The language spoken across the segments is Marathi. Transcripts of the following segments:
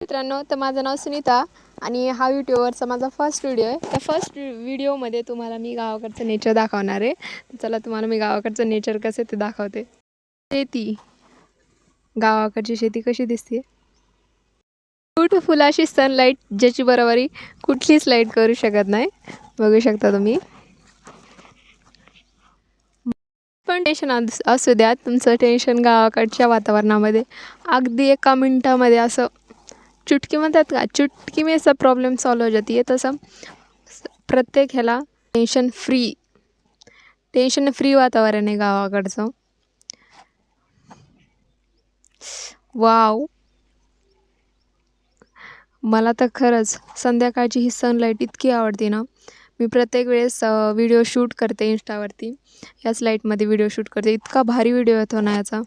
मित्रांनो, तर माझं नाव सुनीता आणि हा यूट्यूबवरचा माझा फर्स्ट व्हिडिओ आहे. त्या फर्स्ट व्हिडिओमध्ये तुम्हाला मी गावाकडचं नेचर दाखवणार आहे. तर चला तुम्हाला मी गावाकडचं नेचर कसं ते दाखवते. शेती, गावाकडची शेती कशी दिसते. ब्युटिफुल अशी सनलाईट ज्याची बरोबरी कुठलीच लाईट करू शकत नाही. बघू शकता तुम्ही. पण टेन्शन असू द्या, तुमचं टेन्शन गावाकडच्या वातावरणामध्ये अगदी 1 मिनिटामध्ये असं चुटकी म्हणतात का, चुटकी में सब प्रॉब्लेम सॉल्व हो जाती है. तसं प्रत्येक ह्याला टेन्शन फ्री वातावरण आहे गावाकडचं. वाव, मला तर खरंच संध्याकाळची ही सनलाईट इतकी आवडते ना. मी प्रत्येक वेळेस व्हिडिओ शूट करते इंस्टावरती. याच लाईटमध्ये व्हिडिओ शूट करते. इतका भारी व्हिडिओ येतो ना याचा.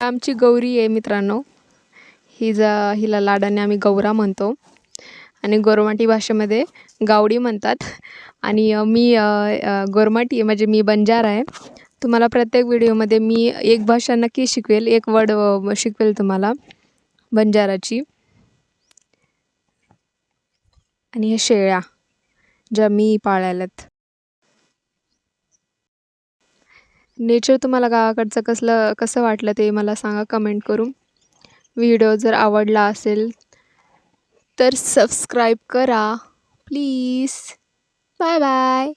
आमची गौरी आहे मित्रांनो. हिला लाडाने आम्ही गौरा म्हणतो आणि गोरमाटी भाषेमध्ये गावडी म्हणतात. आणि मी गोरमाटी म्हणजे मी बंजारा आहे. तुम्हाला प्रत्येक व्हिडिओमध्ये मी एक भाषा नक्की शिकवेल, एक वर्ड शिकवेल तुम्हाला बंजाराची. आणि हे शेळ्या ज्या मी पाळल्यात. नेचर तुम्हाला गावाकडचं कसं वाटलं ते मला सांगा कमेंट करून. व्हिडिओ जर आवडला असेल तर सबस्क्राईब करा प्लीज. Bye bye.